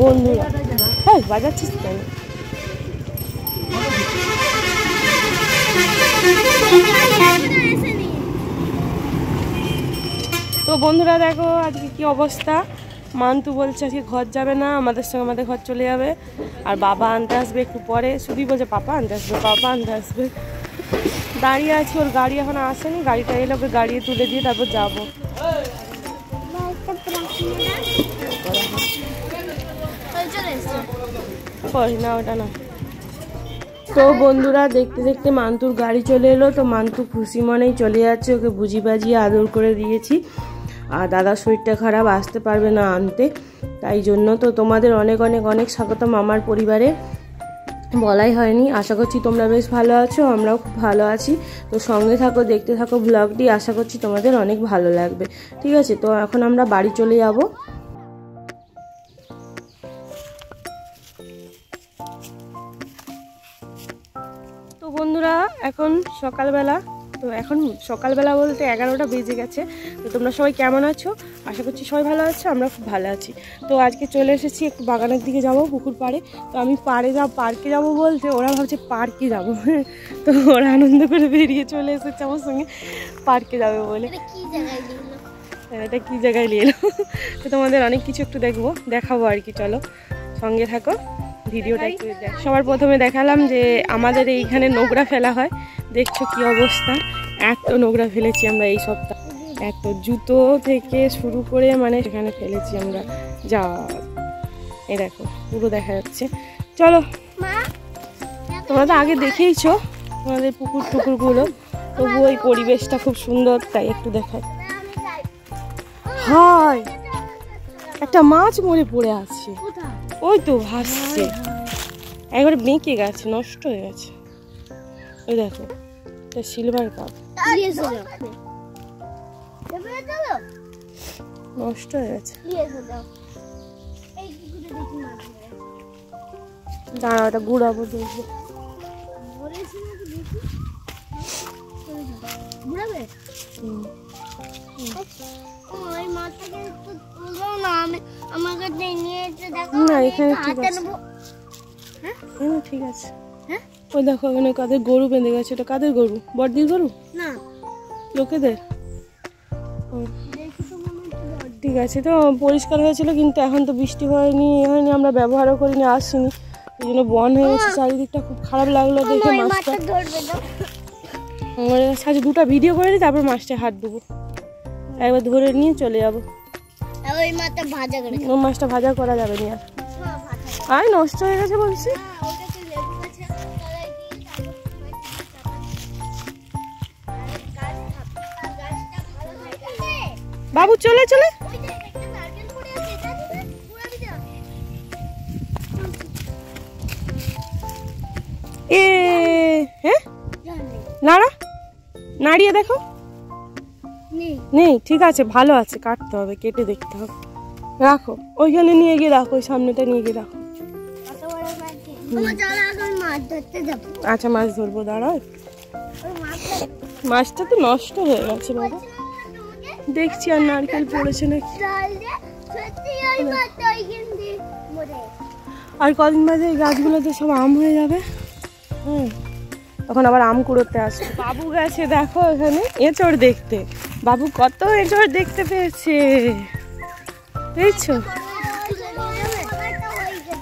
বন্ধুরা হ্যাঁ বাজাচ্ছিস কেন? তো বন্ধুরা দেখো আজকে কি অবস্থা। মান্তু বলছে আজকে ঘর যাবে না, আমাদের সঙ্গে আমাদের ঘর চলে যাবে। আর বাবা আনতে আসবে একটু পরে। শুধুই বলছে পাপা আনতে আসবে, পাপা আনতে আসবে। দাঁড়িয়ে আছে, ওর গাড়ি এখন আসেনি, গাড়িটা এলে ওকে গাড়ি তুলে দিয়ে তারপর যাবো। না ওটা না। তো বন্ধুরা দেখতে দেখতে মান্তুর গাড়ি চলে এলো। তো মান্তু খুশি মনেই চলে যাচ্ছে, ওকে বুঝি বাজিয়ে আদর করে দিয়েছি। আর দাদার শরীরটা খারাপ, আসতে পারবে না আনতে, তাই জন্য। তো তোমাদের অনেক অনেক অনেক স্বাগতম আমার পরিবারে, বলাই হয়নি। আশা করছি তোমরা বেশ ভালো আছো, আমরাও খুব ভালো আছি। তো সঙ্গে থাকো, দেখতে থাকো ব্লগটি, আশা করছি তোমাদের অনেক ভালো লাগবে। ঠিক আছে, তো এখন আমরা বাড়ি চলে যাব। তো বন্ধুরা এখন সকালবেলা, তো এখন সকালবেলা বলতে 11টা বেজে গেছে। তো তোমরা সবাই কেমন আছো? আশা করছি সবাই ভালো আছো, আমরা খুব ভালো আছি। তো আজকে চলে এসেছি একটু বাগানের দিকে যাব, পুকুর পাড়ে। তো আমি পার্কে যাব বলতে ওরা ভাবছে পার্কে যাব। তো ওরা আনন্দ করে বেরিয়ে চলে এসেছে আমার সঙ্গে পার্কে যাবে বলে। এটা কি জায়গায় নিয়ে এলো? তো তোমাদের অনেক কিছু একটু দেখাবো আর কি। চলো সঙ্গে থাকো, ভিডিওটা একটু দেখ। সবার প্রথমে দেখালাম যে আমাদের এইখানে নোংরা ফেলা হয়, দেখছো কি অবস্থা। এত নোংরা ফেলেছি আমরা এই সপ্তাহ, এত জুতো থেকে শুরু করে মানে সেখানে ফেলেছি আমরা। যা এই দেখো পুরো দেখা যাচ্ছে। চলো, তোমরা তো আগে দেখেইছো আমাদের পুকুর টুকুরগুলো, তবু ওই পরিবেশটা খুব সুন্দর, তাই একটু দেখায়। হায়, একটা মাছ মরে পড়ে আছে, ওই তো ভাসছে, একবারে বেঁকে গেছে, নষ্ট হয়ে গেছে। ওই দেখো, এটা সিলভার কাপ, নষ্ট হয়ে গেছে। দাঁড়া, ওটা ঘুরাবো, দেখবো। না এখানে ঠিক আছে, ঠিক আছে। ওই দেখো ওখানে কাদের গরু বেঁধে গেছে। এটা কাদের গরু? বড়দির গরু না, লোকেদের। ঠিক আছে, তো পরিষ্কার হয়েছিল, কিন্তু এখন তো বৃষ্টি হয়নি, আমরা ব্যবহারও করিনি, আসিনি, এই জন্য বন হয়ে গেছে চারিদিকটা। খুব খারাপ লাগলো দেখে মাছটা। সাথে দুটো ভিডিও করে নিই, তারপর মাছটা হাত দেবো, একবার ধরে নিয়ে চলে যাবো। ওই মাছটা ভাজা করা যাবে না আর নষ্ট হয়ে গেছে বলছি। বাবু চলে চলে, এ হ্যাঁ নাড়া নাড়িয়ে দেখো, নেই। ঠিক আছে, ভালো আছে, কাটতে হবে, কেটে দেখতে হবে। রাখো ওইখানে নিয়ে গিয়ে রাখো, ওই সামনেটা নিয়ে গিয়ে রাখো। আচ্ছা মাছ ধরবো, দাঁড়াও। মাছটা তো নষ্ট হয়ে গেছে বাবা, দেখছি। আর নারকেল পড়েছে নাকি। আর কদিন বাদে এই গাছগুলোতে সব আম হয়ে যাবে, তখন আবার আম কুড়োতে আসবে। বাবু গেছে দেখো এখানে এঁচড় দেখতে। বাবু কত এঁচড় দেখতে পেয়েছে, দেখছো?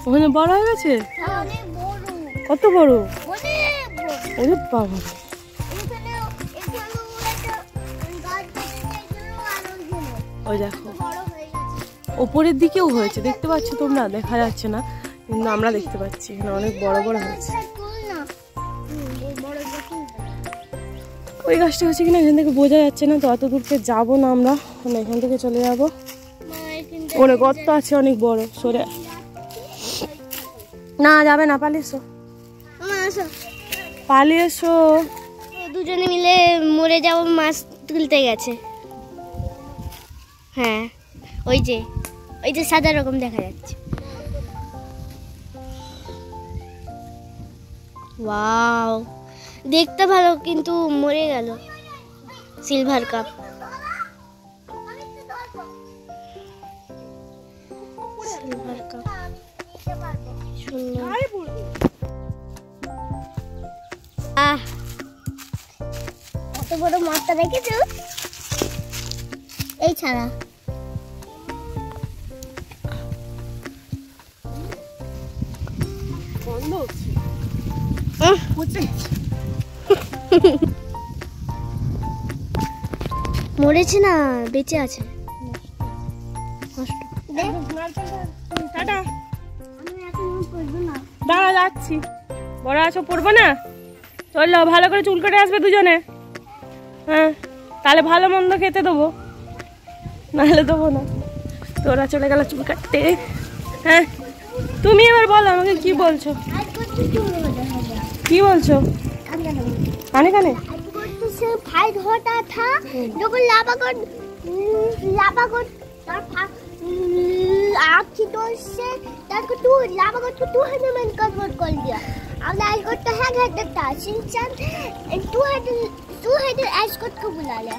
ওখানে বড় হয়ে গেছে, কত বড়, ওরে বাবা। ওই দেখো ওপরের দিকেও হয়েছে, দেখতে পাচ্ছ তোমরা? দেখা যাচ্ছে না, কিন্তু আমরা দেখতে পাচ্ছি এখানে অনেক বড় বড় হয়েছে। ওই গাছটা হচ্ছে কিনা এখান থেকে বোঝা যাচ্ছে না, তো অত দূরকে যাবো না আমরা, এখান থেকে চলে যাবো। ওরে গর্ত আছে অনেক বড়, সরে না যাবে না, পালিয়ে এসো, পালিয়ে এসো। দুজনে মিলে মরে যাবো, মাছ তুলতে গেছে। হ্যাঁ ওই যে সাদা রকম দেখা যাচ্ছে। ওয়াও, দেখতে ভালো কিন্তু মরে গেল। Silver cup, silver cup. কত বড় মাছটা দেখেছো? এই ছাড়া মরেছে না, বেঁচে আছে। টাটা, আমি এখন পড়বো না। দাঁড়া যাচ্ছি। বড় আছো, পড়বো না? চললো, ভালো করে চুল কেটে আসবে দুজনে। হ্যাঁ, তাহলে ভালো মন্দ খেতে দেবো, নাহলে দেবো না। তোরা চলে গেল চুল কাটতে। হ্যাঁ, তুমি এবার বলো আমাকে কি বলছো? কি বলছো? কানে কানে फाइट होता था जो को लापा को आप की तो से तार को तू लापा को तू है ना मैंने कन्वर्ट कर दिया। अब लाइक को तो है घर था सिंचन तू है तो ऐश को बुला लिया।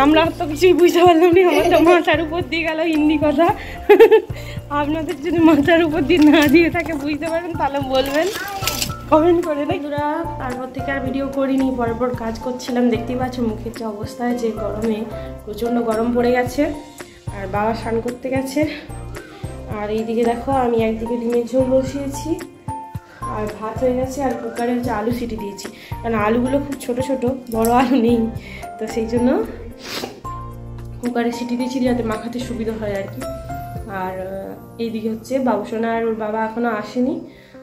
আমরা তো কিছুই বুঝতে পারলাম না, আমার তো মাথার উপর দিয়ে গেল হিন্দি কথা। আপনাদের যদি মাথার উপর দিয়ে না দিয়ে থাকে বুঝতে পারেন তাহলে বলবেন, কমেন্ট করে। বন্ধুরা, তারপর থেকে আর ভিডিও করিনি, পর কাজ করছিলাম। দেখতেই পাচ্ছ মুখের যে অবস্থা, যে গরমে প্রচণ্ড গরম পড়ে গেছে। আর বাবা স্নান করতে গেছে। আর এইদিকে দেখো আমি একদিকে ডিমের ঝোল বসিয়েছি, আর ভাত হয়ে গেছে। আর কুকারে হচ্ছে আলু সিটি দিয়েছি, কারণ আলুগুলো খুব ছোট ছোট, বড় আলু নেই, তো সেই জন্য কুকারে সিটি দিয়েছি যাতে মাখাতে সুবিধা হয় আর কি। আর এইদিকে হচ্ছে বাবুসোনা আর ওর বাবা এখনও আসেনি,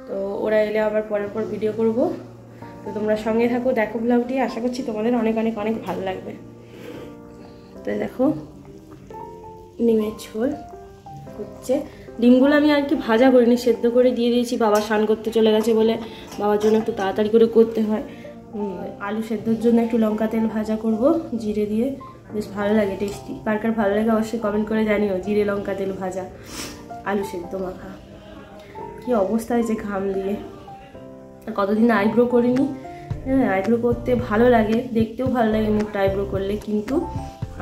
তো ওরা এলে আবার পরের পর ভিডিও করব। তো তোমরা সঙ্গে থাকো, দেখো ব্লগটি, আশা করছি তোমাদের অনেক অনেক অনেক ভালো লাগবে। তো দেখো ডিমের ঝোল হচ্ছে। ডিমগুলো আমি আর কি ভাজা করিনি, সেদ্ধ করে দিয়ে দিয়েছি। বাবা স্নান করতে চলে গেছে বলে বাবার জন্য একটু তাড়াতাড়ি করে করতে হয়। আলু সেদ্ধর জন্য একটু লঙ্কা তেল ভাজা করব জিরে দিয়ে, বেশ ভালো লাগে, টেস্টি। কার কার ভালো লাগে অবশ্যই কমেন্ট করে জানিও। জিরে লঙ্কা তেল ভাজা আলু সেদ্ধ মাখা। কি অবস্থা হয়েছে ঘাম দিয়ে। আর কতদিন আইব্রো করিনি। হ্যাঁ, আইব্রো করতে ভালো লাগে, দেখতেও ভালো লাগে মুখটা আইব্রো করলে, কিন্তু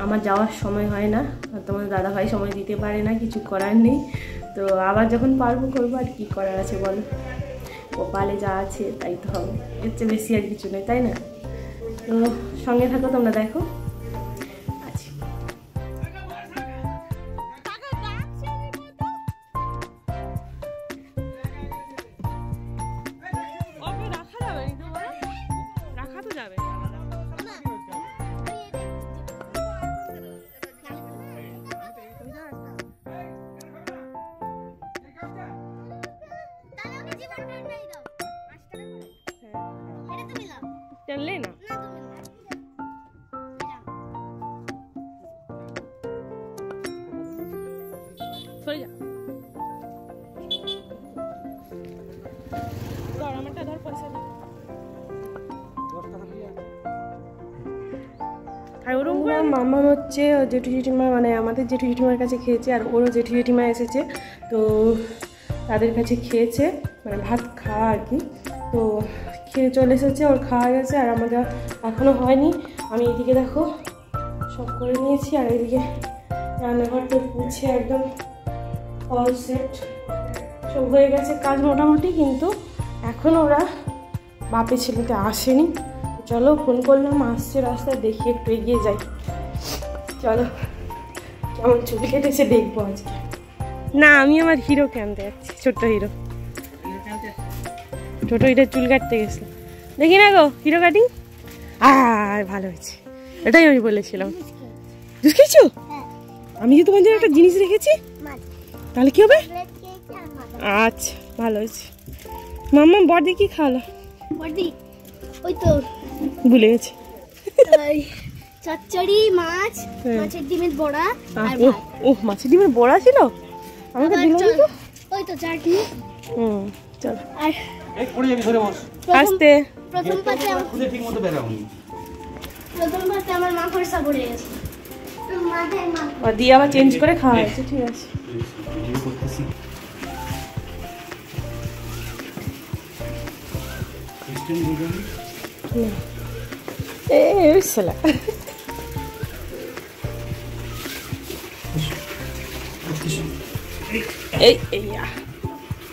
আমার যাওয়ার সময় হয় না। আর তোমাদের দাদাভাই সময় দিতে পারে না, কিছু করার নেই। তো আবার যখন পারবো করবো, আর কি করার আছে বলো, কপালে যা আছে তাই তো হবে, এর চেয়ে বেশি আর কিছু নেই, তাই না? তো সঙ্গে থাকো, তোমরা দেখো। चलले ना सो जा गरमটা ধর পয়সা দে। আর ওরকম মামা হচ্ছে জেঠু জেঠিমা, মানে আমাদের জেঠু জেঠিমার কাছে খেয়েছে, আর ওরও জেঠু জেঠিমা এসেছে, তো তাদের কাছে খেয়েছে, মানে ভাত খাওয়া আর কি। তো খেয়ে চলে এসেছে, ওর খাওয়া গেছে, আর আমাদের এখনও হয়নি। আমি এইদিকে দেখো সব করে নিয়েছি, আর এইদিকে রান্নাঘরটা পুছে একদম অল সেট সব হয়ে গেছে কাজ মোটামুটি। কিন্তু এখনও ওরা বাপে ছেলেটা আসেনি। চলো, ফোন করলাম, আসছে রাস্তায়, দেখি একটু এগিয়ে যাই। চলো কেমন চুল কেটেছে দেখবো আজকে। না, আমি আমার হিরোকে আনতে যাচ্ছি, ছোট্ট হিরো। ছোট হিরোর চুল কাটতে গেছে, দেখি না গো হিরো কাটিং। আর ভালো হয়েছে, এটাই আমি বলেছিলাম। জুস খেয়েছো? আমি যে তোমার জন্য একটা জিনিস রেখেছি, তাহলে কি হবে? আচ্ছা, ভালো হয়েছে। মাম্মা বড়দি কি খাওয়ালো? বড়দি ওই তো ভুলে গেছি। চচ্চড়ি, মাছ, মাছের ডিমের বড়া আর ভাত। ও মাছের ডিমের বড়া ছিল, আমাকে দিল না তো। ওই তো চাটনি। চলো আর এই পড়ে যাবি, ধরে বস। আস্তে। প্রথম পাতে আমার খুদে ঠিক মতো বেরাওনি। মা খরচা পড়ে গেছে। মাথায় মা আর দিয়ে আবার চেঞ্জ করে খাওয়া হয়েছে, ঠিক আছে। ভিডিও করতেছি। সিস্টেম বুঝুন। এই সালা এই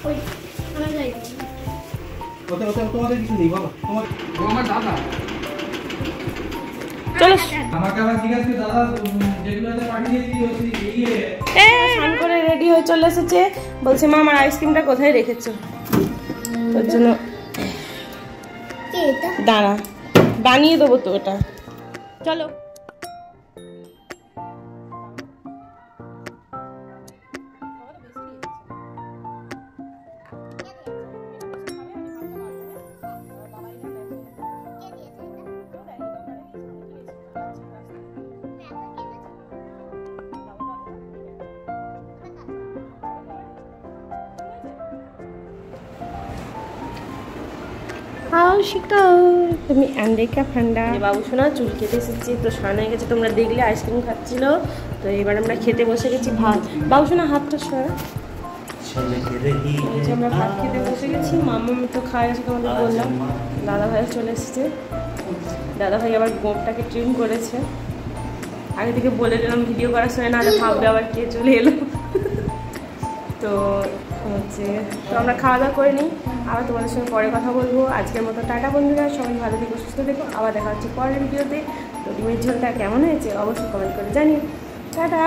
ওই আমার যাই ওতে তোমাদের কিছু নেই বাবা, তোমার ও আমার দাদা। চলো আমাকে আবার জিজ্ঞাসা করে দাদা যেগুলোতে পাঠিয়েছি ওই ইয়ে স্নান করে রেডি হয়ে চলে এসেছে, বলছে মা আমার আইসক্রিমটা কোথায় রেখেছো? ওর জন্য কে এটা দাঁড়া বানিয়ে দেবো তো ওটা। চলো তুমি আন্ডেকা ফান্ডা বাবু সোনা চুল কেটে এসেছি তো স্নান হয়ে গেছে, তোমরা দেখলে আইসক্রিম খাচ্ছিল। তো এবার আমরা খেতে বসে গেছি ভাত। বাবু সোনা হাতটা সরা। আমরা ভাত খেতে বসে গেছি, মাম্মা তো খাওয়া গেছে তোমাদের বললাম। দাদা ভাই চলে এসেছে, দাদা ভাই আবার গোপটাকে ট্রিম করেছে। আগে থেকে বলে দিলাম ভিডিও করার সময় না ভাববে আবার কে চলে এলো। তো হচ্ছে তো আমরা খাওয়া দাওয়া করে নিই, আবার তোমাদের সঙ্গে পরে কথা বলবো। আজকের মতো টাটা বন্ধুরা, সবাই ভালো থেকো সুস্থ থেকো, আবার দেখা হচ্ছে পরের ভিডিওতে। তো ডিমের ঝোলটা কেমন হয়েছে অবশ্যই কমেন্ট করে জানিও। টাটা।